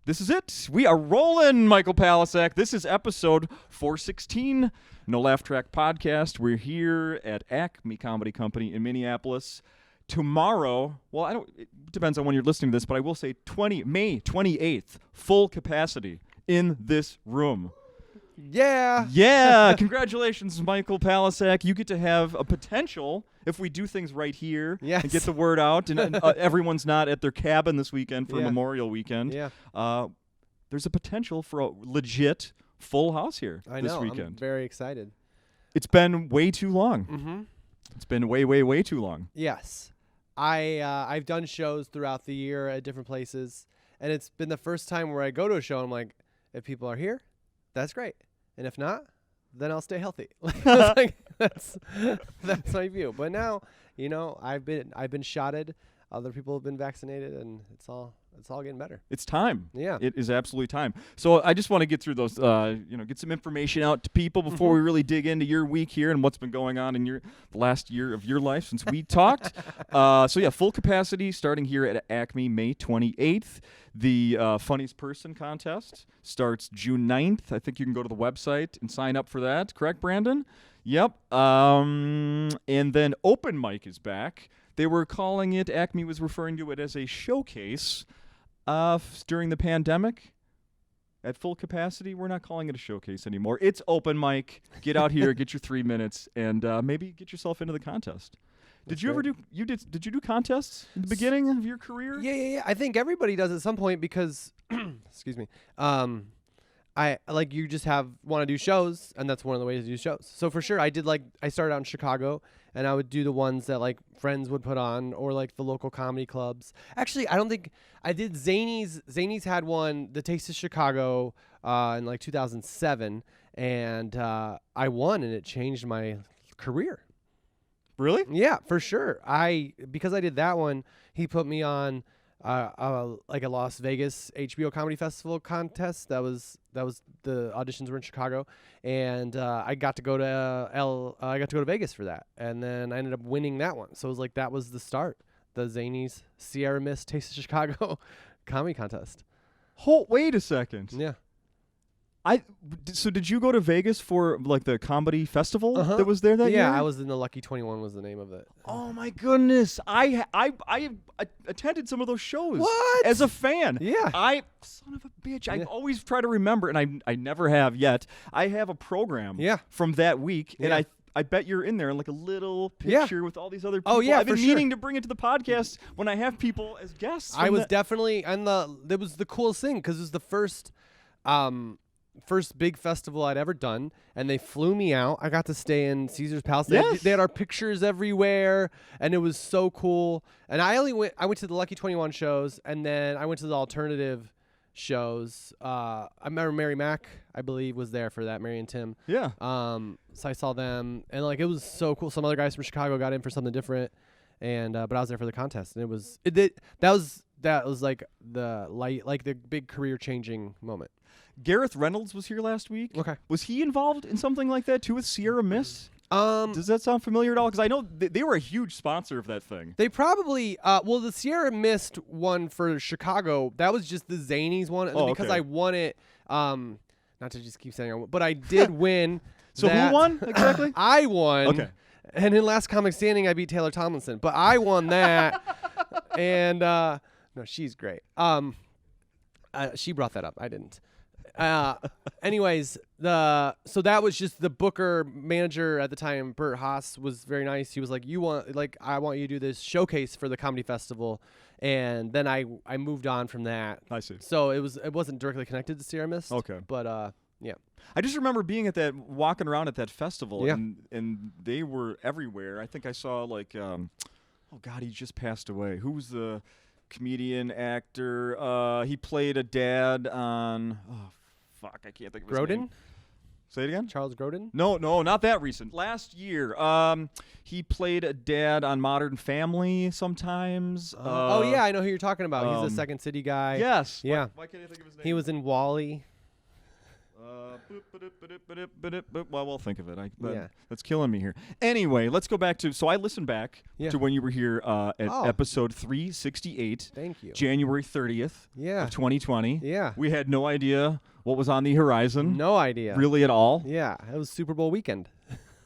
This is it. We are rolling, Michael Palascak. This is episode 416, No Laugh Track Podcast. We're here at Acme Comedy Company in Minneapolis. Tomorrow, well, it depends on when you're listening to this, but I will say May 28th, full capacity in this room. Yeah. Yeah. Congratulations, Michael Palascak. You get to have a potential, if we do things right here and get the word out, and everyone's not at their cabin this weekend for Memorial Weekend. Yeah. There's a potential for a legit full house here this weekend. I'm very excited. It's been way too long. Mm-hmm. It's been way too long. Yes. I've done shows throughout the year at different places, and it's been the first time where I go to a show and I'm like, if people are here, that's great. And if not, then I'll stay healthy. That's my view. But now, I've been shotted. Other people have been vaccinated, and it's all getting better. It's time. Yeah. It is absolutely time. So I just want to get through those, get some information out to people before we really dig into your week here and what's been going on in the last year of your life since we talked. Full capacity starting here at Acme May 28th. The Funniest Person contest starts June 9th. I think you can go to the website and sign up for that. Correct, Brandon? Yep. And then open mic is back. They were calling it, Acme was referring to it as a showcase during the pandemic. At full capacity, we're not calling it a showcase anymore. It's open mic. Get out here, get your 3 minutes, and maybe get yourself into the contest. Did you do contests in the beginning of your career? Yeah. I think everybody does at some point because, excuse me, you just want to do shows, and that's one of the ways to do shows. So for sure, I started out in Chicago, and I would do the ones that like friends would put on, or like the local comedy clubs. Actually, I don't think I did Zany's. Zany's had one, the Taste of Chicago, in like 2007, and I won, and it changed my career. Really? Yeah, for sure. Because I did that one, he put me on like a Las Vegas HBO Comedy Festival contest. That was the auditions were in Chicago, and I got to go to Vegas for that, and then I ended up winning that one. So it was like that was the start, the Zany's Sierra Mist Taste of Chicago comedy contest. Wait a second. Yeah. So did you go to Vegas for like the comedy festival that was there that year? Yeah, I was in the Lucky 21 was the name of it. Oh my goodness. I attended some of those shows. What? As a fan. Yeah. Son of a bitch. I always try to remember, and I never have yet. I have a program from that week, and I bet you're in there in like a little picture with all these other people. Oh yeah, I've been meaning to bring it to the podcast when I have people as guests. I was definitely, and it was the coolest thing because it was the first big festival I'd ever done, and they flew me out. I got to stay in Caesar's Palace. They had our pictures everywhere, and it was so cool. And I went to the Lucky 21 shows, and then I went to the alternative shows. I remember Mary Mack, I believe, was there for that. Mary and Tim. Yeah. So I saw them, and like it was so cool. Some other guys from Chicago got in for something different, and but I was there for the contest, and that was like the big career changing moment. Gareth Reynolds was here last week. Okay. Was he involved in something like that too with Sierra Mist? Does that sound familiar at all? Because I know they were a huge sponsor of that thing. They probably, the Sierra Mist one for Chicago, that was just the Zany's one. And because I won it, not to just keep saying but I did win. So who won exactly? I won. Okay. And in Last Comic Standing, I beat Taylor Tomlinson. But I won that. And, no, she's great. She brought that up. I didn't. Anyways, so that was just the booker manager at the time. Bert Haas was very nice. He was like, I want you to do this showcase for the comedy festival. And then I moved on from that. I see. So it wasn't directly connected to Sierra Mist. Okay. But, yeah. I just remember being walking around at that festival and they were everywhere. I think I saw like, oh God, he just passed away. Who was the comedian, actor? He played a dad on, fuck, I can't think of his name. Say it again? Charles Grodin? No, not that recent. Last year. He played a dad on Modern Family sometimes. Yeah, I know who you're talking about. He's a Second City guy. Yes. Yeah. Why can't I think of his name? He was in Wall-E. Well, we'll think of it. Yeah. That's killing me here. Anyway, let's go back to. So I listened back to when you were here at episode 368. Thank you. January 30th of 2020. Yeah. We had no idea what was on the horizon. No idea. Really at all. Yeah. It was Super Bowl weekend.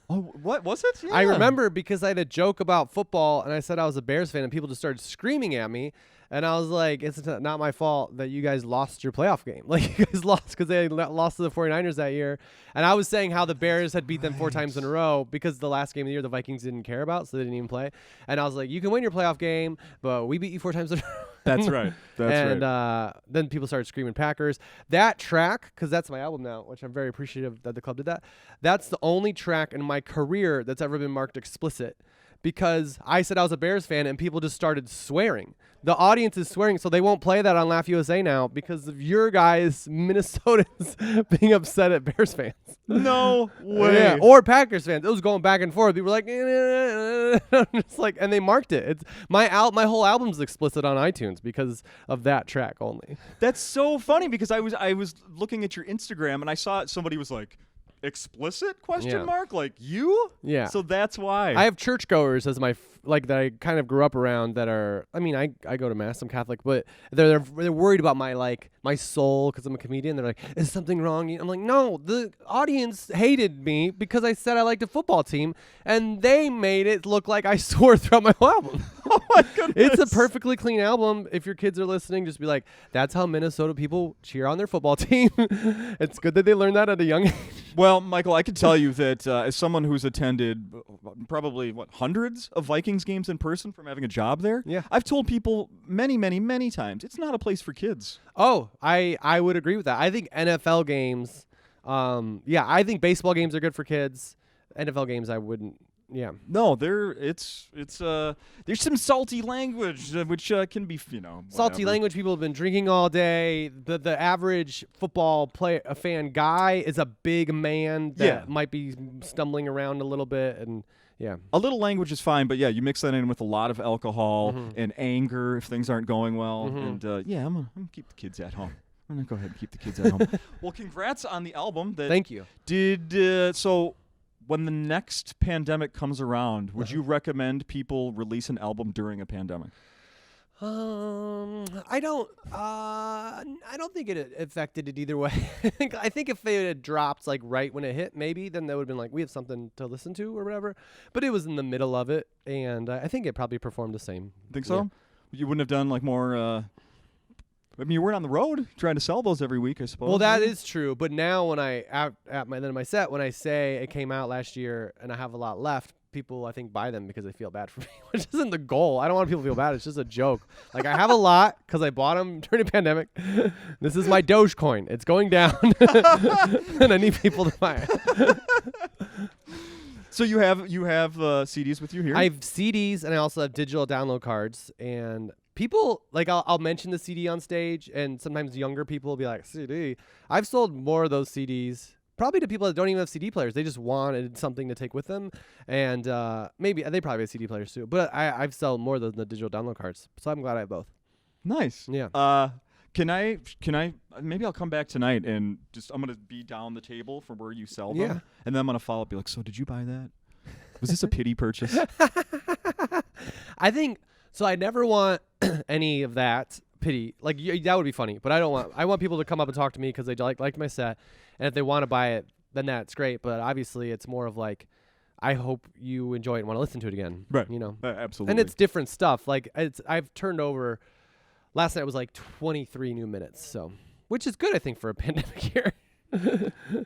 Oh, what was it? Yeah. I remember because I had a joke about football, and I said I was a Bears fan, and people just started screaming at me. And I was like, it's not my fault that you guys lost your playoff game. Like, you guys lost because they lost to the 49ers that year. And I was saying how the Bears had beat them 4 times in a row because the last game of the year the Vikings didn't care about, so they didn't even play. And I was like, you can win your playoff game, but we beat you 4 times in a row. That's right. That's right. Then people started screaming Packers. That track, because that's my album now, which I'm very appreciative that the club did that. That's the only track in my career that's ever been marked explicit. Because I said I was a Bears fan and people just started swearing. The audience is swearing, so they won't play that on Laugh USA now because of your guys, Minnesotans, being upset at Bears fans. No way. Yeah, or Packers fans. It was going back and forth. People were like, it's like, and they marked it. It's my whole album's explicit on iTunes because of that track only. That's so funny because I was looking at your Instagram and I saw somebody was like, explicit question mark, like you? Yeah. So that's why I have churchgoers as my that I kind of grew up around that are, I mean, I go to mass, I'm Catholic, but they're worried about my soul because I'm a comedian. They're like, is something wrong? I'm like, no, the audience hated me because I said I liked a football team and they made it look like I swore throughout my whole album. Oh my goodness. It's a perfectly clean album. If your kids are listening, just be like, that's how Minnesota people cheer on their football team. It's good that they learned that at a young age. Well, Michael, I can tell you that as someone who's attended probably hundreds of Vikings games in person from having a job there, I've told people many, many, many times it's not a place for kids. Oh, I would agree with that. I think NFL games, I think baseball games are good for kids. NFL games, I wouldn't. Yeah. No, there's some salty language which can be, salty language. People have been drinking all day. The average football fan guy is a big man that might be stumbling around a little bit, and a little language is fine, but you mix that in with a lot of alcohol and anger if things aren't going well, and I'm gonna keep the kids at home. I'm gonna go ahead and keep the kids at home. Well, congrats on the album. Thank you. So. When the next pandemic comes around, would you recommend people release an album during a pandemic? I don't think it affected it either way. I think if it had dropped like right when it hit, maybe then that would have been like, we have something to listen to or whatever. But it was in the middle of it, and I think it probably performed the same. Think so? You wouldn't have done like more. I mean, you weren't on the road trying to sell those every week, I suppose. Well, that is true. But now when at my set, when I say it came out last year and I have a lot left, people, I think, buy them because they feel bad for me, which isn't the goal. I don't want people to feel bad. It's just a joke. Like, I have a lot because I bought them during the pandemic. This is my Dogecoin. It's going down, and I need people to buy it. So you have CDs with you here? I have CDs, and I also have digital download cards, and people, like, I'll mention the CD on stage, and sometimes younger people will be like, CD. I've sold more of those CDs, probably to people that don't even have CD players. They just wanted something to take with them, and maybe they probably have CD players too. But I've sold more than the digital download cards, so I'm glad I have both. Nice. Yeah. Can I maybe I'll come back tonight and I'm going to be down the table from where you sell them. Yeah. And then I'm going to follow up, be like, so did you buy that? Was this a pity purchase? I think so. I never want any of that pity. Like, that would be funny, but I want people to come up and talk to me because they like my set. And if they want to buy it, then that's great. But obviously it's more of like, I hope you enjoy it and want to listen to it again. Right. Absolutely. And it's different stuff. Like, I've turned over. Last night was like 23 new minutes, so which is good, I think, for a pandemic year.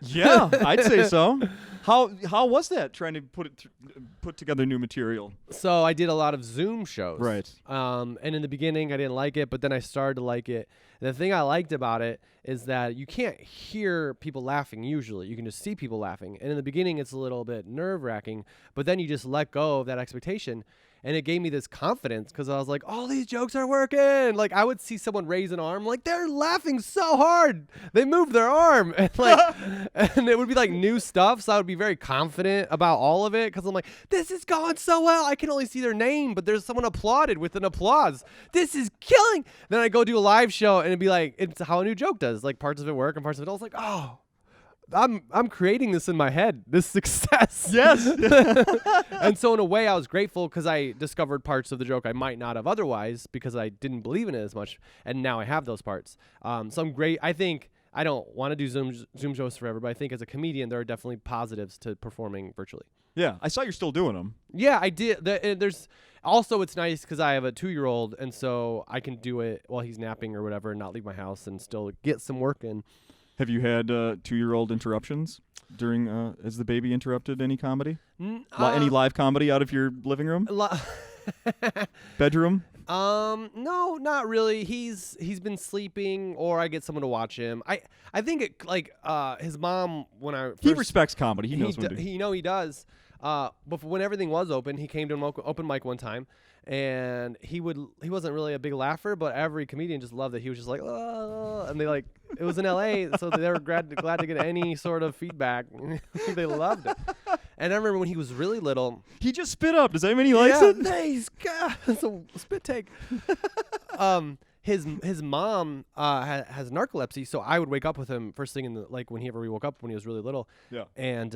Yeah, I'd say so. How was that trying to put together new material? So I did a lot of Zoom shows, right? And in the beginning, I didn't like it, but then I started to like it. And the thing I liked about it is that you can't hear people laughing usually. You can just see people laughing. And in the beginning, it's a little bit nerve-wracking, but then you just let go of that expectation. And it gave me this confidence because I was like, all these jokes are working. Like, I would see someone raise an arm, like, they're laughing so hard. They moved their arm. And, like, and it would be, like, new stuff. So I would be very confident about all of it because I'm like, this is going so well. I can only see their name, but there's someone applauded with an applause. This is killing. Then I go do a live show, and it'd be like, it's how a new joke does. Like, parts of it work and parts of it don't. It's like, oh, I'm creating this in my head, this success. Yes. And so in a way, I was grateful because I discovered parts of the joke I might not have otherwise because I didn't believe in it as much, and now I have those parts. So I'm great. I think I don't want to do Zoom shows forever, but I think as a comedian, there are definitely positives to performing virtually. Yeah, I saw you're still doing them. Yeah, I did. There's also, it's nice because I have a 2-year-old, and so I can do it while he's napping or whatever, and not leave my house and still get some work in. Have you had 2-year-old interruptions during? Has the baby interrupted any comedy? Any live comedy out of your living room? Bedroom? No, not really. He's been sleeping, or I get someone to watch him. I think it his mom he respects comedy. He knows when to. He does. But when everything was open, he came to an open mic one time, and he wasn't really a big laugher, but every comedian just loved it. He was just like, oh, and it was in LA, so they were glad to get any sort of feedback. They loved it. And I remember when he was really little, he just spit up. Does that mean he likes it? Nice. God, that's a spit take. His mom has narcolepsy, so I would wake up with him first thing whenever we woke up when he was really little. Yeah. And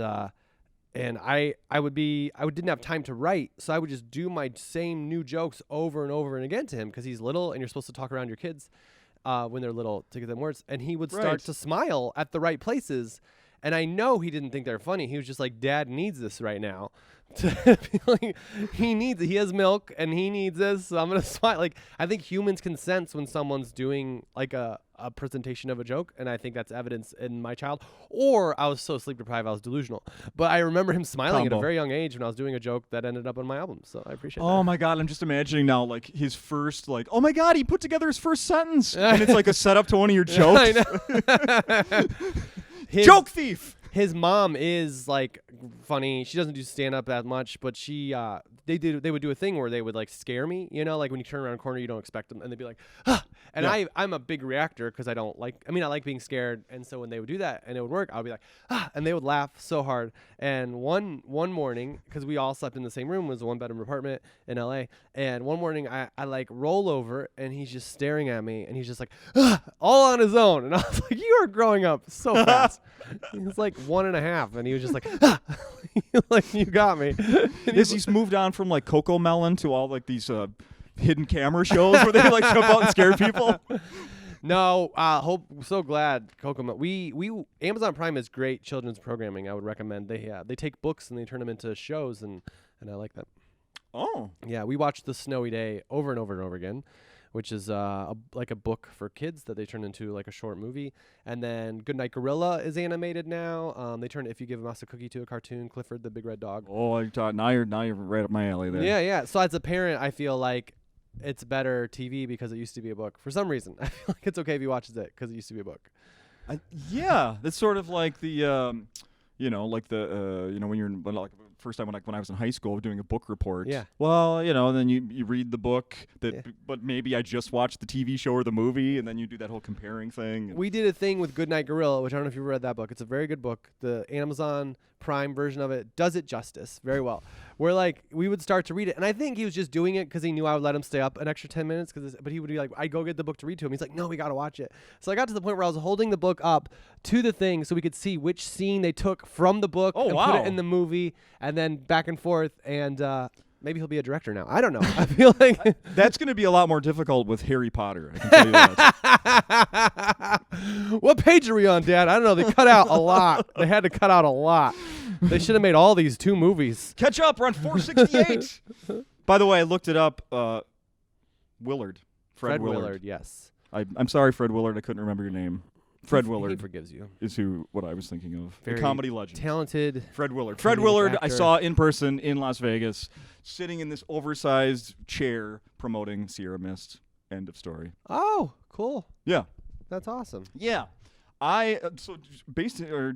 I didn't have time to write, so I would just do my same new jokes over and over and again to him because he's little and you're supposed to talk around your kids when they're little to get them words. And he would start to smile at the right places. And I know he didn't think they're funny. He was just like, Dad needs this right now. He needs it. He has milk and he needs this. So I'm going to smile. I think humans can sense when someone's doing a presentation of a joke. And I think that's evidence in my child. Or I was so sleep deprived, I was delusional. But I remember him smiling at a very young age when I was doing a joke that ended up on my album. So I appreciate that. Oh my God. I'm just imagining now his first, oh my God, he put together his first sentence. And it's like a setup to one of your jokes. I know. Joke thief. His mom is funny. She doesn't do stand up that much, but they would do a thing where they would scare me, when you turn around a corner you don't expect them, and they'd be like, ah! And yeah. I'm a big reactor because I like being scared, and so when they would do that and it would work, I would be like, ah! And they would laugh so hard. And one morning, because we all slept in the same room, it was a 1-bedroom apartment in LA, and one morning I roll over and he's just staring at me and he's just like, ah! All on his own, and I was like, you are growing up so fast. He was 1.5, and he was just like, ah! You got me. He's moved on from Coco Melon to all these hidden camera shows where they jump out and scare people. No, so glad Coco Melon. We Amazon Prime is great children's programming. I would recommend. They take books and they turn them into shows, and I like that. Oh, yeah, we watched The Snowy Day over and over and over again, which is a book for kids that they turn into a short movie. And then Goodnight Gorilla is animated now. They turn If You Give a Mouse a Cookie to a cartoon, Clifford the Big Red Dog. Oh, now you're right up my alley there. Yeah. So as a parent, I feel like it's better TV because it used to be a book. For some reason, I feel like it's okay if he watches it because it used to be a book. Yeah, that's sort of like the, when you're first time when I was in high school doing a book report. Yeah. Well, then you read the book but maybe I just watched the TV show or the movie, and then you do that whole comparing thing. We did a thing with Goodnight Gorilla, which I don't know if you read that book. It's a very good book. The Amazon Prime version of it does it justice very well. Where we would start to read it, and I think he was just doing it because he knew I would let him stay up an extra 10 minutes. But he would be like, I'd go get the book to read to him. He's like, no, we got to watch it. So I got to the point where I was holding the book up to the thing so we could see which scene they took from the book and put it in the movie, and then back and forth. And maybe he'll be a director now. I don't know. I feel like that's going to be a lot more difficult with Harry Potter. I can tell you that. What page are we on, Dad? I don't know. They cut out a lot. They had to cut out a lot. They should have made all these 2 movies. Catch up. We're on 468. By the way, I looked it up. Willard. Fred Willard. Yes. I'm sorry, Fred Willard. I couldn't remember your name. Fred Willard. He forgives you. Is what I was thinking of. Very the comedy legend. Talented. Fred Willard. Fred Willard, actor. I saw in person in Las Vegas, sitting in this oversized chair promoting Sierra Mist. End of story. Oh, cool. Yeah. That's awesome. Yeah.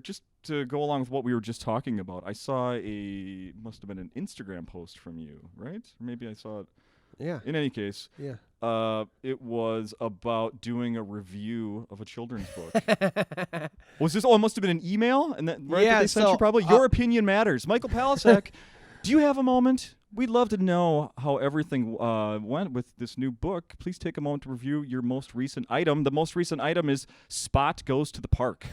Just to go along with what we were just talking about, I saw must have been an Instagram post from you, right? Or maybe I saw it. Yeah. In any case. Yeah. It was about doing a review of a children's book. Was this? Oh, it must have been an email, and that they sent you probably. Your opinion matters. Michael Palascak, do you have a moment? We'd love to know how everything went with this new book. Please take a moment to review your most recent item. The most recent item is Spot Goes to the Park.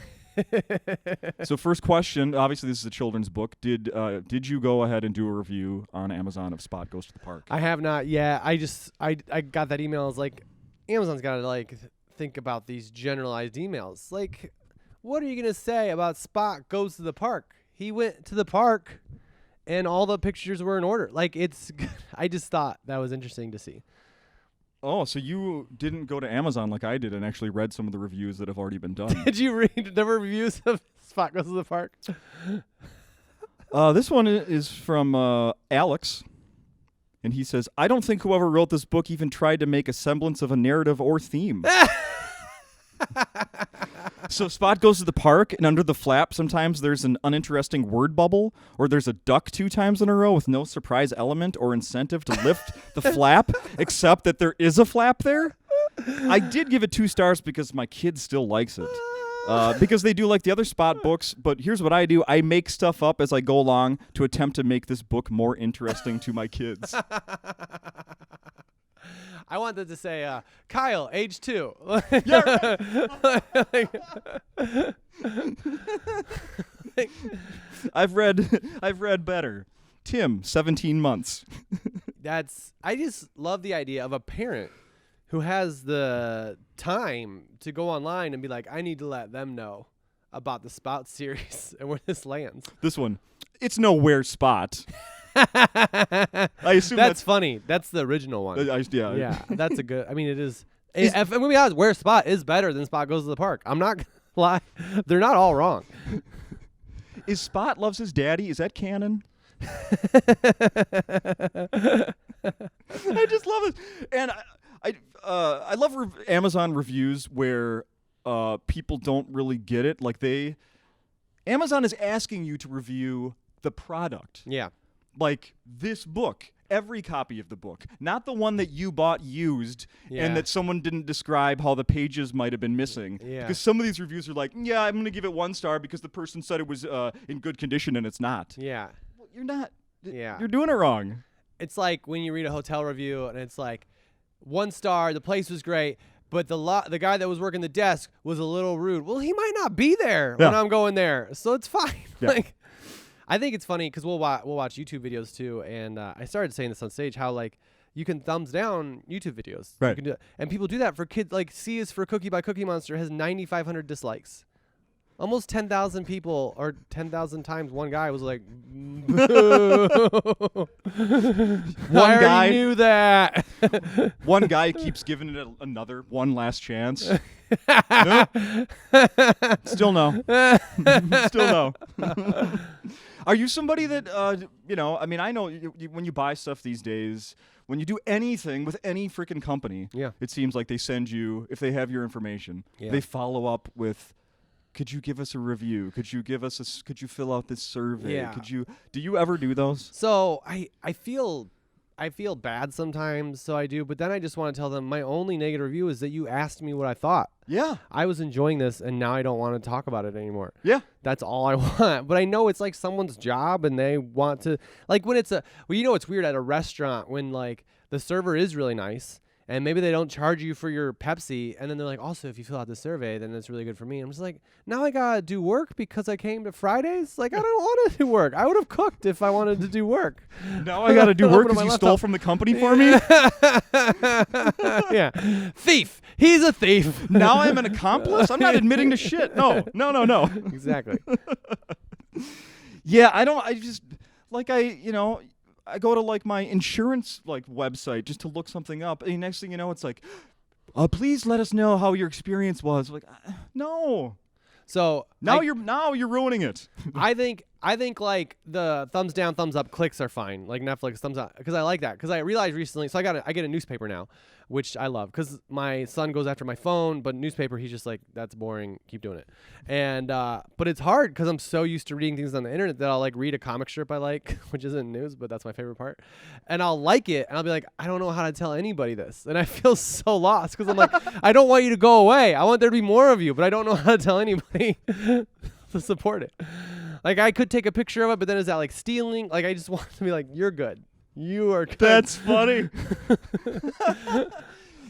So first question, obviously this is a children's book. Did you go ahead and do a review on Amazon of Spot Goes to the Park? I have not yet. I got that email. I was like, Amazon's got to like think about these generalized emails. Like, what are you gonna say about Spot Goes to the Park? He went to the park, and all the pictures were in order. Like, it's. I just thought that was interesting to see. Oh, so you didn't go to Amazon like I did and actually read some of the reviews that have already been done. Did you read the reviews of Spot Goes to the Park? This one is from Alex, and he says, I don't think whoever wrote this book even tried to make a semblance of a narrative or theme. So Spot goes to the park, and under the flap, sometimes there's an uninteresting word bubble, or there's a duck 2 times in a row with no surprise element or incentive to lift the flap, except that there is a flap there. I did give it 2 stars because my kid still likes it. Because they do like the other Spot books, but here's what I do. I make stuff up as I go along to attempt to make this book more interesting to my kids. I wanted to say, Kyle, age 2. Yeah, right. I've read better. Tim, 17 months. I just love the idea of a parent who has the time to go online and be like, I need to let them know about the Spot series and where this lands. This one, it's no Where Spot. I assume that's funny. That's the original one. Yeah, that's a good. I mean, it is. If I'm gonna be honest, Where Spot is better than Spot Goes to the Park. I'm not gonna lie. They're not all wrong. Is Spot loves his daddy? Is that canon? I just love it, and I love Amazon reviews where people don't really get it. Like Amazon is asking you to review the product. Yeah. Like this book, every copy of the book, not the one that you bought used and that someone didn't describe how the pages might have been missing. Yeah. Because some of these reviews are like, yeah, I'm going to give it 1 star because the person said it was in good condition and it's not. Yeah. Well, you're not. Yeah. You're doing it wrong. It's like when you read a hotel review and it's like 1 star, the place was great, but the guy that was working the desk was a little rude. Well, he might not be there when I'm going there, so it's fine. Yeah. Like, I think it's funny because we'll watch YouTube videos too, and I started saying this on stage how like you can thumbs down YouTube videos, right? You can do that. And people do that for kids. Like C is for Cookie by Cookie Monster has 9,500 dislikes, almost 10,000 people or 10,000 times. One guy was like, "Boo." One guy knew that. One guy keeps giving it another one last chance. Nope. Still no. Still no. Are you somebody that, I mean, I know when you buy stuff these days, when you do anything with any freaking company, it seems like they send you, if they have your information, they follow up with, could you give us a review? Could you fill out this survey? Yeah. Do you ever do those? So I feel bad sometimes, so I do, but then I just want to tell them my only negative review is that you asked me what I thought. Yeah. I was enjoying this, and now I don't want to talk about it anymore. Yeah. That's all I want. But I know it's like someone's job, and they want to, like when it's it's weird at a restaurant when like the server is really nice, and maybe they don't charge you for your Pepsi, and then they're like, also, if you fill out the survey, then it's really good for me. I'm just like, now I gotta do work because I came to Fridays? Like, I don't want to do work. I would have cooked if I wanted to do work. Now I gotta do work because you stole from the company for me? Yeah. Thief. He's a thief. Now I'm an accomplice? I'm not admitting to shit. No. Exactly. Yeah, I go to like my insurance like website just to look something up, and next thing you know, it's like, please let us know how your experience was. Like, no. So now you're ruining it. I think like the thumbs down, thumbs up clicks are fine. Like Netflix thumbs up, because I like that. Because I realized recently, so I get a newspaper now, which I love because my son goes after my phone, but newspaper he's just like, that's boring, keep doing it. And but it's hard because I'm so used to reading things on the internet that I'll like read a comic strip I like, which isn't news, but that's my favorite part, and I'll like it, and I'll be like, I don't know how to tell anybody this, and I feel so lost because I'm like, I don't want you to go away. I want there to be more of you, but I don't know how to tell anybody to support it. Like, I could take a picture of it, but then is that like stealing? Like, I just want to be like, you're good. You are good. That's funny.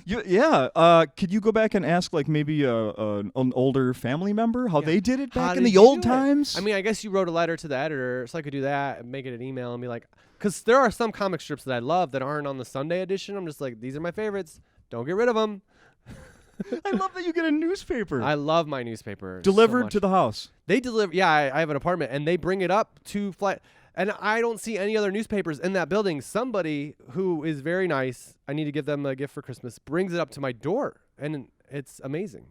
Could you go back and ask like maybe an older family member how they did it back in the you old do it? times? I mean, I guess you wrote a letter to the editor, so I could do that and make it an email and be like, because there are some comic strips that I love that aren't on the Sunday edition. I'm just like, these are my favorites. Don't get rid of them. I love that you get a newspaper. I love my newspaper. Delivered so to the house. They deliver. Yeah, I have an apartment, and they bring it up to flight. And I don't see any other newspapers in that building. Somebody who is very nice, I need to give them a gift for Christmas, brings it up to my door, and it's amazing.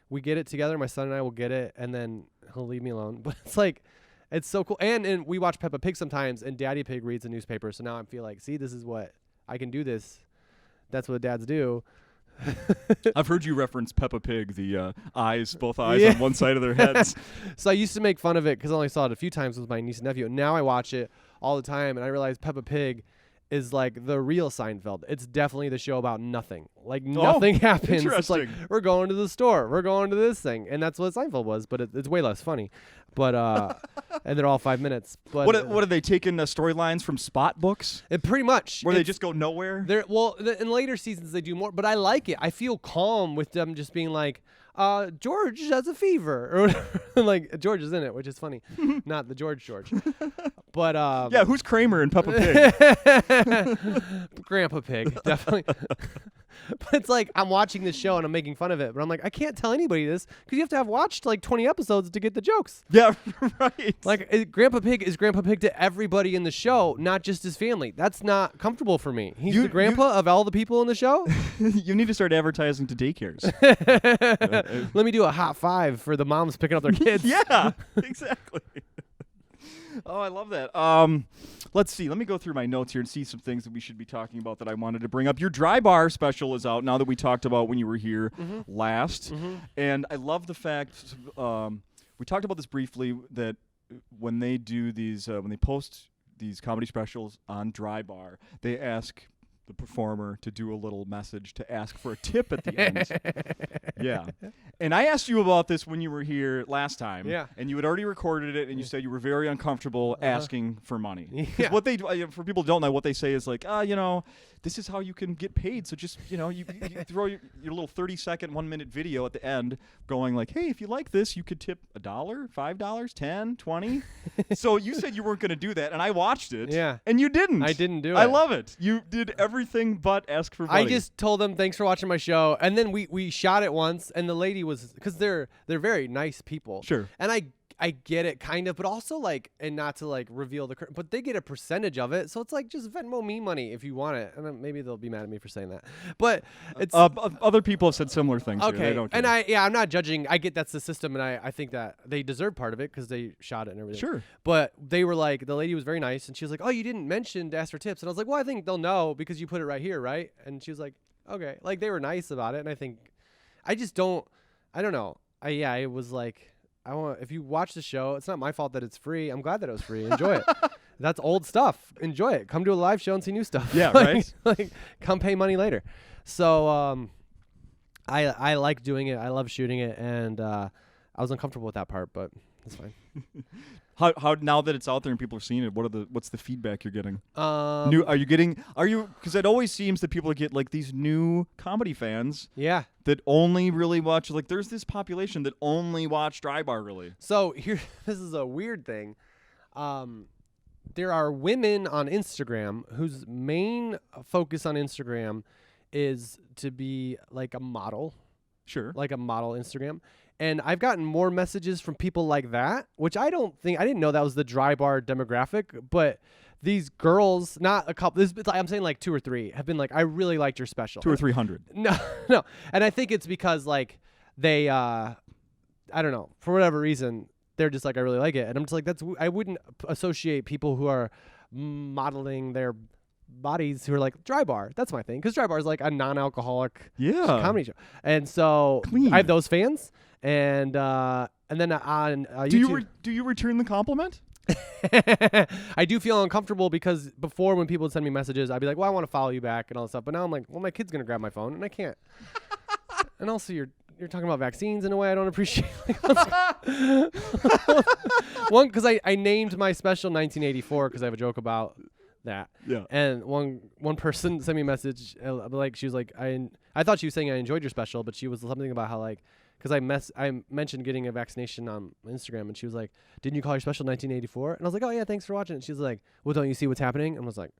We get it together. My son and I will get it, and then he'll leave me alone. But it's like, it's so cool. And we watch Peppa Pig sometimes, and Daddy Pig reads a newspaper. So now I feel like, see, this is what I can do. This. That's what dads do. I've heard you reference Peppa Pig, the both eyes on one side of their heads. So I used to make fun of it because I only saw it a few times with my niece and nephew. And now I watch it all the time, and I realize Peppa Pig is like the real Seinfeld. It's definitely the show about nothing. Like nothing happens. It's like, we're going to the store. We're going to this thing. And that's what Seinfeld was, but it's way less funny. But and they're all 5 minutes. But what are they taking storylines from Spot books? Pretty much. Where they just go nowhere? In later seasons they do more, but I like it. I feel calm with them just being like, George has a fever, or whatever. Like George is in it, which is funny. Not the George. But yeah, who's Kramer in Peppa Pig? Grandpa Pig, definitely. But it's like I'm watching this show and I'm making fun of it, but I'm like, I can't tell anybody this because you have to have watched like 20 episodes to get the jokes. Yeah, right. Like Grandpa Pig is Grandpa Pig to everybody in the show, not just his family. That's not comfortable for me. He's the grandpa of all the people in the show. You need to start advertising to daycares. Let me do a hot five for the moms picking up their kids. Yeah, exactly. Oh, I love that. Let's see. Let me go through my notes here and see some things that we should be talking about that I wanted to bring up. Your Dry Bar special is out now that we talked about when you were here last. And I love the fact, we talked about this briefly, that when they do these, when they post these comedy specials on Dry Bar, they ask the performer to do a little message to ask for a tip at the end. Yeah. And I asked you about this when you were here last time. Yeah. And you had already recorded it, and you said you were very uncomfortable asking for money. Yeah. What they do, for people who don't know, what they say is like, this is how you can get paid. So just, you throw your little 30-second, 1-minute video at the end going like, hey, if you like this, you could tip $1, $5, $10, $20. So you said you weren't going to do that, and I watched it. Yeah. And you didn't. I didn't do it. I love it. You did everything but ask for money. I just told them thanks for watching my show, and then we shot it once, and the lady was, because they're very nice people. Sure. And I get it kind of, but also like, and not to like reveal the, but they get a percentage of it, so it's like just Venmo me money if you want it, and then maybe they'll be mad at me for saying that, but it's other people have said similar things. okay. They don't care. And I'm not judging. I get that's the system, and I think that they deserve part of it because they shot it and everything. Sure. But they were like, the lady was very nice, and she was like, oh, you didn't mention to ask for tips, and I was like, well, I think they'll know because you put it right here, right? And she was like, okay, like they were nice about it, and I think I don't know. It was like, if you watch the show, it's not my fault that it's free. I'm glad that it was free. Enjoy it. That's old stuff. Enjoy it. Come to a live show and see new stuff. Yeah, right. Like, come pay money later. So I like doing it. I love shooting it, and I was uncomfortable with that part, but it's fine. How now that it's out there and people are seeing it, what's the feedback you're getting? Because it always seems that people get like these new comedy fans. Yeah. That only really watch, like there's this population that only watch Dry Bar really. So this is a weird thing. There are women on Instagram whose main focus on Instagram is to be like a model. Sure. Like a model Instagram. And I've gotten more messages from people like that, which I didn't know that was the Dry Bar demographic, but these girls, not a couple, I'm saying like 2 or 3, have been like, I really liked your special. 200 or 300. No. And I think it's because like they, I don't know, for whatever reason, they're just like, I really like it. And I'm just like, I wouldn't associate people who are modeling their bodies who are like Dry Bar. That's my thing. Because Dry Bar is like a non-alcoholic comedy show. And so Clean. I have those fans. And then on YouTube. Do you return the compliment? I do feel uncomfortable because before when people would send me messages, I'd be like, well, I want to follow you back and all this stuff. But now I'm like, well, my kid's going to grab my phone and I can't. And also you're talking about vaccines in a way I don't appreciate. One, because I named my special 1984 because I have a joke about that. Yeah. And one person sent me a message, like she was like, I thought she was saying I enjoyed your special, but she was something about how like, because I mentioned getting a vaccination on Instagram, and she was like, didn't you call your special 1984? And I was like, oh yeah, thanks for watching. And she was like, well, don't you see what's happening? And I was like,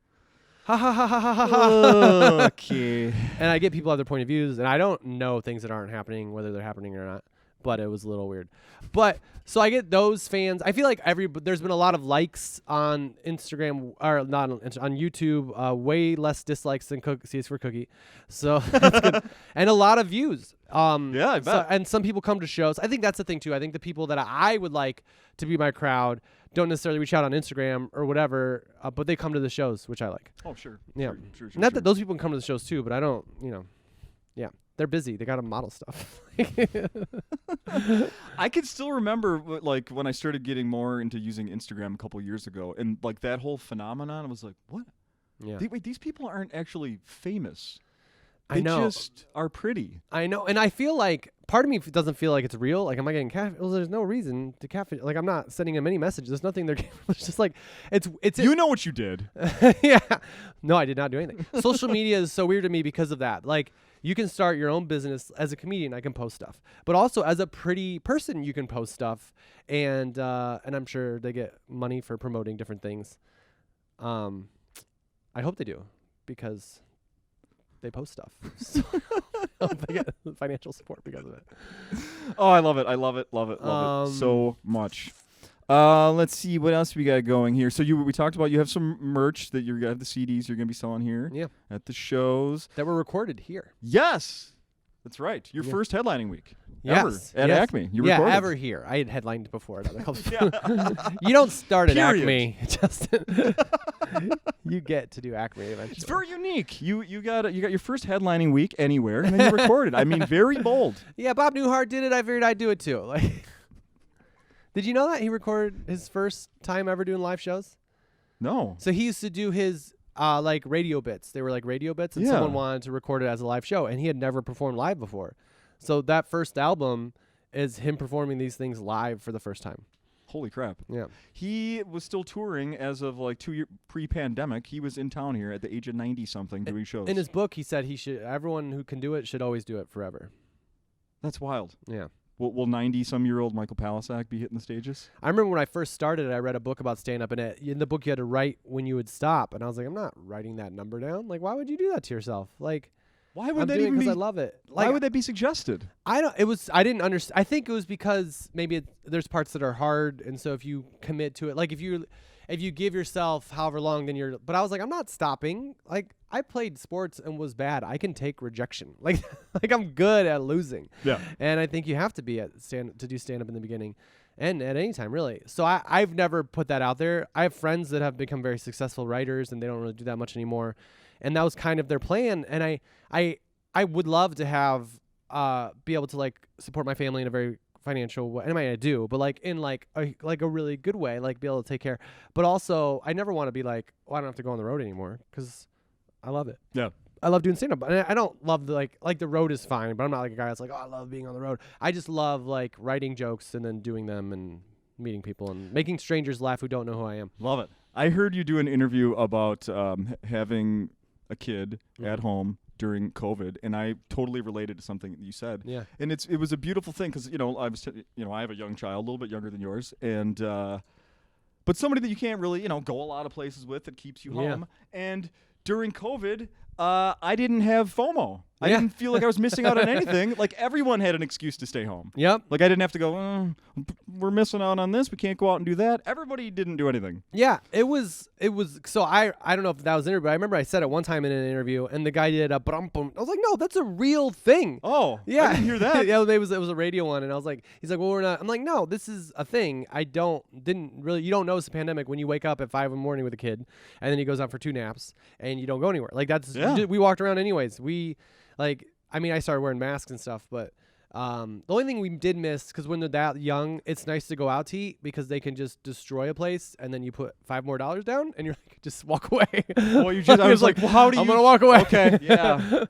ha ha ha ha ha ha ha. Okay. And I get people have their point of views, and I don't know things that aren't happening, whether they're happening or not. But it was a little weird. But so I get those fans. I feel like there's been a lot of likes on Instagram, or not on YouTube. Way less dislikes than CS for Cookie. So that's good. And a lot of views. Yeah, I bet. And some people come to shows. I think that's the thing too. I think the people that I would like to be my crowd don't necessarily reach out on Instagram or whatever, but they come to the shows, which I like. Oh, sure. Yeah. Sure. Not that those people can come to the shows too, but I don't. Yeah. They're busy. They got to model stuff. I can still remember like when I started getting more into using Instagram a couple years ago, and like that whole phenomenon, I was like, what? Yeah. Wait, these people aren't actually famous. I They know. just are pretty. I know. And I feel like part of me doesn't feel like it's real. Like, am I getting catfish? Well, there's no reason to catfish. Like, I'm not sending them any messages. There's nothing they're it's just like, it's. You know what you did. Yeah. No, I did not do anything. Social media is so weird to me because of that. Like, you can start your own business as a comedian. I can post stuff, but also as a pretty person, you can post stuff, and I'm sure they get money for promoting different things. I hope they do, because they post stuff. So I hope they get financial support because of it. Oh, I love it. I love it so much. Let's see what else we got going here. So we talked about you have some merch that you have the CDs you're gonna be selling here. Yeah. At the shows That were recorded here. Yes, that's right. Your first headlining week ever Yes. at Yes. Acme. You Yeah, recorded. ever here. I had headlined before at other clubs. You don't start at Period. Acme, Justin. You get to do Acme eventually. It's very unique. You got your first headlining week anywhere, and then you recorded. I mean, very bold. Yeah, Bob Newhart did it. I figured I'd do it too. Like, did you know that he recorded his first time ever doing live shows? No. So he used to do his like radio bits. They were like radio bits, and Yeah. someone wanted to record it as a live show, and he had never performed live before. So that first album is him performing these things live for the first time. Holy crap. Yeah. He was still touring as of like 2 years pre-pandemic. He was in town here at the age of 90-something doing shows. In his book, he said everyone who can do it should always do it forever. That's wild. Yeah. Will 90-some-year-old Michael Palascak be hitting the stages? I remember when I first started, I read a book about stand-up, and in the book you had to write when you would stop. And I was like, I'm not writing that number down. Like, why would you do that to yourself? Like, Why would I'm that doing even because be? I love it. Why Like, would that be suggested? I didn't understand. I think it was because maybe there's parts that are hard, and so if you commit to it, like if you give yourself however long, then but I was like, I'm not stopping. Like, I played sports and was bad. I can take rejection. Like I'm good at losing. Yeah. And I think you have to be to do stand up in the beginning and at any time, really. So I've never put that out there. I have friends that have become very successful writers, and they don't really do that much anymore. And that was kind of their plan. And I would love to have be able to like support my family in a very financial way. And I mean, I do, but like in like a really good way, like be able to take care. But also, I never want to be like, oh, I don't have to go on the road anymore, because I love it. Yeah. I love doing stand-up. And I don't love like the road is fine, but I'm not like a guy that's like, oh, I love being on the road. I just love like writing jokes and then doing them and meeting people and making strangers laugh who don't know who I am. Love it. I heard you do an interview about having a kid at home during COVID, and I totally related to something that you said. Yeah. And it was a beautiful thing, because I have a young child, a little bit younger than yours, and but somebody that you can't really go a lot of places with, that keeps you home. And during COVID, I didn't have FOMO. I didn't feel like I was missing out on anything. Like, everyone had an excuse to stay home. Yep. Like, I didn't have to go, we're missing out on this. We can't go out and do that. Everybody didn't do anything. Yeah, it was so I don't know if that was an interview, but I remember I said it one time in an interview, and the guy did a brum bum. I was like, no, that's a real thing. Oh, Yeah. I didn't hear that. Yeah, it was a radio one, and I was like, he's like, well, we're not. I'm like, no, this is a thing. You don't know it's a pandemic when you wake up at 5 in the morning with a kid, and then he goes out for 2 naps, and you don't go anywhere. Like, we walked around anyways. I started wearing masks and stuff, but the only thing we did miss, because when they're that young, it's nice to go out to eat, because they can just destroy a place, and then you put $5 more down, and you're like, just walk away. Well, I was like, well, how do you? I'm gonna walk away. Okay, yeah.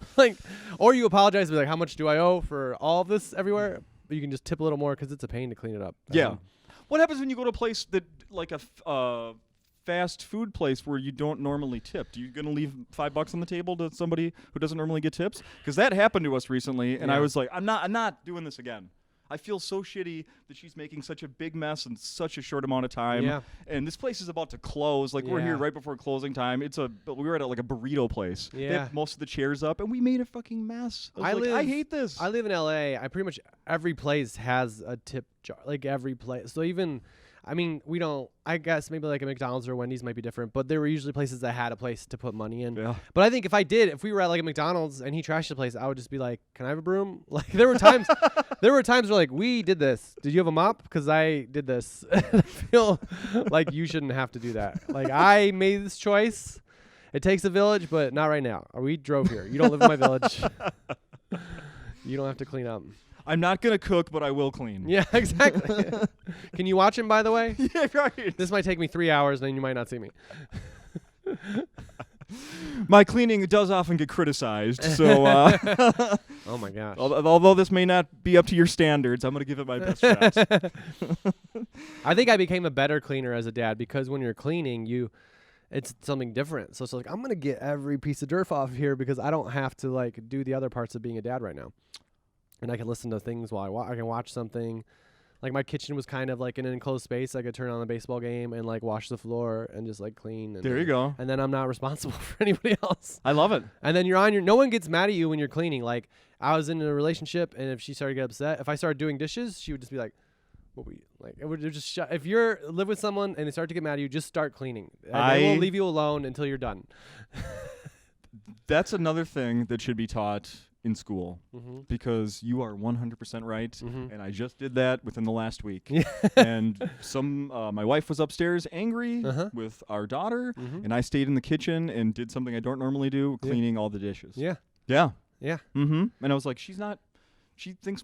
Or you apologize, be like, how much do I owe for all of this everywhere? But you can just tip a little more, because it's a pain to clean it up. Yeah. What happens when you go to a place that, like a fast food place where you don't normally tip? Do you gonna leave $5 on the table to somebody who doesn't normally get tips? Because that happened to us recently, and I was like, I'm not doing this again. I feel so shitty that she's making such a big mess in such a short amount of time. Yeah. And this place is about to close. Like, we're here right before closing time. We were at like a burrito place. Yeah. They have most of the chairs up, and we made a fucking mess. I hate this. I live in LA. I pretty much every place has a tip jar. Like every place. So even, I mean, we don't. I guess maybe like a McDonald's or a Wendy's might be different, but there were usually places that had a place to put money in. Yeah. But I think if we were at like a McDonald's and he trashed the place, I would just be like, "Can I have a broom?" Like there were times where like, "We did this. Did you have a mop? Because I did this." I feel like you shouldn't have to do that. Like I made this choice. It takes a village, but not right now. We drove here. You don't live in my village. You don't have to clean up. I'm not going to cook, but I will clean. Yeah, exactly. Can you watch him, by the way? Yeah, right. This might take me 3 hours, then you might not see me. My cleaning does often get criticized, so... Oh, my gosh. Although this may not be up to your standards, I'm going to give it my best shot. I think I became a better cleaner as a dad because when you're cleaning, it's something different. So it's like, I'm going to get every piece of dirt off here because I don't have to, like, do the other parts of being a dad right now. And I can listen to things while I can watch something. Like my kitchen was kind of like an enclosed space. I could turn on the baseball game and like wash the floor and just like clean. And there you go. And then I'm not responsible for anybody else. I love it. And then no one gets mad at you when you're cleaning. Like I was in a relationship, and if she started to get upset, if I started doing dishes, she would just be like, "What were you like?" It would just shut. If you're live with someone and they start to get mad at you, just start cleaning. And they will leave you alone until you're done. That's another thing that should be taught in school, because you are 100% right, and I just did that within the last week. And my wife was upstairs angry with our daughter, and I stayed in the kitchen and did something I don't normally do, cleaning all the dishes. Yeah. And I was like, I think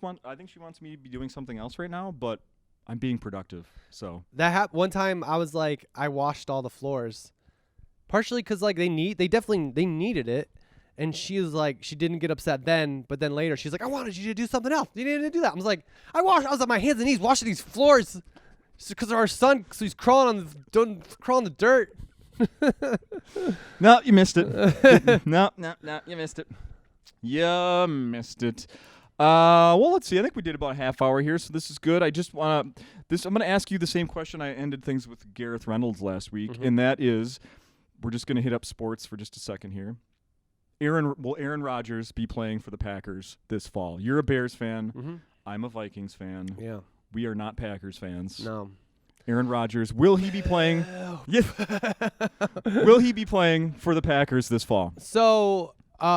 she wants me to be doing something else right now, but I'm being productive. So that one time I was like, I washed all the floors, partially because like they needed it. And she was like, she didn't get upset then, but then later she's like, I wanted you to do something else. You didn't do that. I was like, I was on my hands and knees washing these floors because of our son, so he's crawling on the dirt. No, you missed it. No, you missed it. You missed it. Well, let's see. I think we did about a half hour here, so this is good. I'm going to ask you the same question I ended things with Gareth Reynolds last week, and that is, we're just going to hit up sports for just a second here. Will Aaron Rodgers be playing for the Packers this fall? You're a Bears fan. I'm a Vikings fan. Yeah. We are not Packers fans. No. Aaron Rodgers, will he be playing? Will he be playing for the Packers this fall? So, if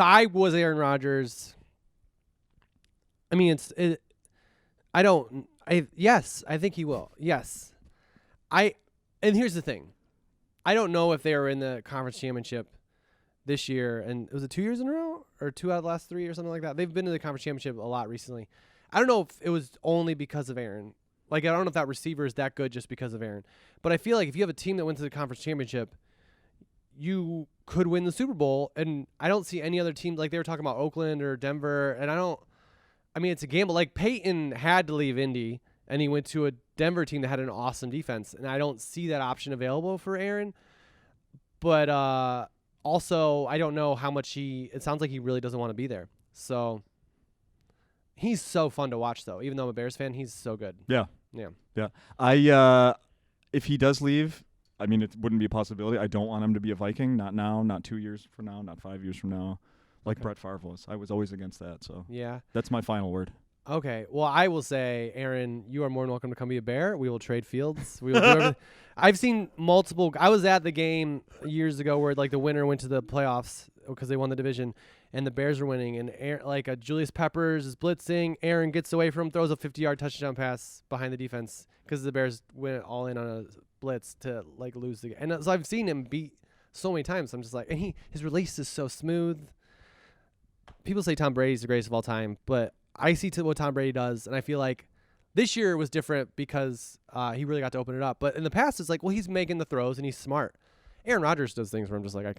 I was Aaron Rodgers, I mean, yes, I think he will. Yes. And here's the thing. I don't know if they were in the conference championship this year, and was it 2 years in a row or 2 out of the last 3 or something like that? They've been to the conference championship a lot recently. I don't know if it was only because of Aaron. Like, I don't know if that receiver is that good just because of Aaron. But I feel like if you have a team that went to the conference championship, you could win the Super Bowl. And I don't see any other team, like they were talking about Oakland or Denver. And it's a gamble. Like Peyton had to leave Indy, and he went to a Denver team that had an awesome defense. And I don't see that option available for Aaron. But also, I don't know how much it sounds like he really doesn't want to be there. So he's so fun to watch, though. Even though I'm a Bears fan, he's so good. Yeah. If he does leave, I mean, it wouldn't be a possibility. I don't want him to be a Viking. Not now, not 2 years from now, not 5 years from now, like Brett Favre was. I was always against that. So yeah, that's my final word. Okay. Well, I will say, Aaron, you are more than welcome to come be a Bear. We will trade fields. We will do everything. I've seen multiple. I was at the game years ago where like the winner went to the playoffs because they won the division, and the Bears were winning. And Aaron, Julius Peppers is blitzing. Aaron gets away from him, throws a 50-yard touchdown pass behind the defense because the Bears went all in on a blitz to like lose the game. And so I've seen him beat so many times. I'm just like, and his release is so smooth. People say Tom Brady's the greatest of all time, but I see what Tom Brady does, and I feel like this year was different because he really got to open it up. But in the past, it's like, well, he's making the throws and he's smart. Aaron Rodgers does things where I'm just like, I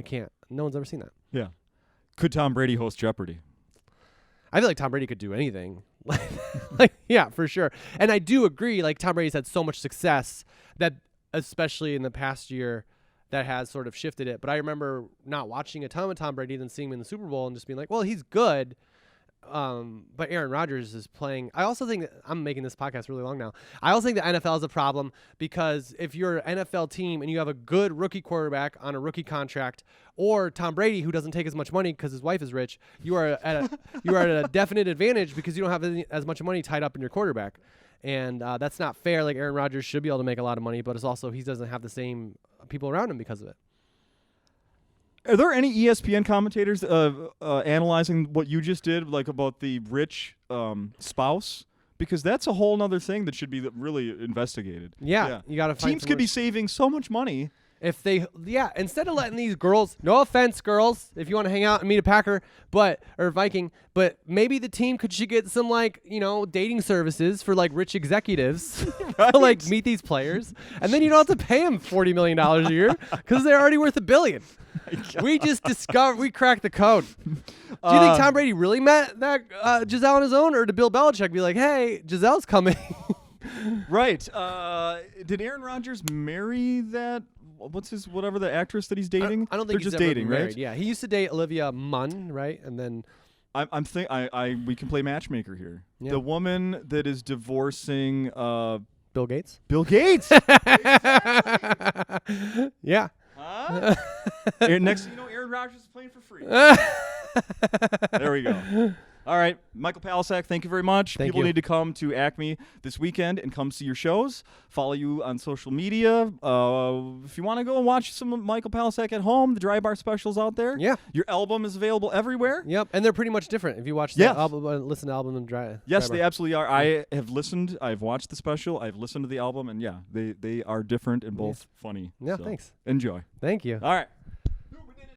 can't. No one's ever seen that. Yeah. Could Tom Brady host Jeopardy? I feel like Tom Brady could do anything. Like, yeah, for sure. And I do agree. Like Tom Brady's had so much success that, especially in the past year, that has sort of shifted it. But I remember not watching a ton of Tom Brady, then seeing him in the Super Bowl and just being like, well, he's good. But Aaron Rodgers is playing. I also think that I'm making this podcast really long now. I also think the NFL is a problem because if you're an NFL team and you have a good rookie quarterback on a rookie contract, or Tom Brady who doesn't take as much money because his wife is rich, you are at a definite advantage because you don't have as much money tied up in your quarterback, and that's not fair. Like Aaron Rodgers should be able to make a lot of money, but it's also he doesn't have the same people around him because of it. Are there any ESPN commentators analyzing what you just did, like about the rich spouse? Because that's a whole other thing that should be really investigated. Yeah. You got to find teams could be saving so much money. If they, instead of letting these girls, no offense, girls, if you want to hang out and meet a Packer, or Viking, but maybe the team should get some dating services for like rich executives Right. to like meet these players, and then you don't have to pay them $40 million a year because they're already worth $1 billion. We just we cracked the code. Do you think Tom Brady really met that Giselle on his own, or did Bill Belichick be like, "Hey, Giselle's coming"? Right. Did Aaron Rodgers marry that? Whatever the actress that he's dating? I don't think they're he's just ever dating, married. right? Yeah, he used to date Olivia Munn, right? And then we can play matchmaker here. Yeah. The woman that is divorcing Bill Gates. Bill Gates. Yeah. Huh? Next thing you know, Aaron Rodgers is playing for free. There we go. All right, Michael Palascak, thank you very much. Thank People you. need to come to Acme this weekend and come see your shows. Follow you on social media. If you want to go and watch some of Michael Palascak at home, the Dry Bar specials out there. Yeah. Your album is available everywhere. Yep, and they're pretty much different. If you watch the Yes. album, listen to the album and Dry. Yes, Dry they Bar. absolutely are. I have listened. I've watched the special. I've listened to the album, and yeah, they are different and both funny. Yeah, So thanks. Enjoy. Thank you. All right.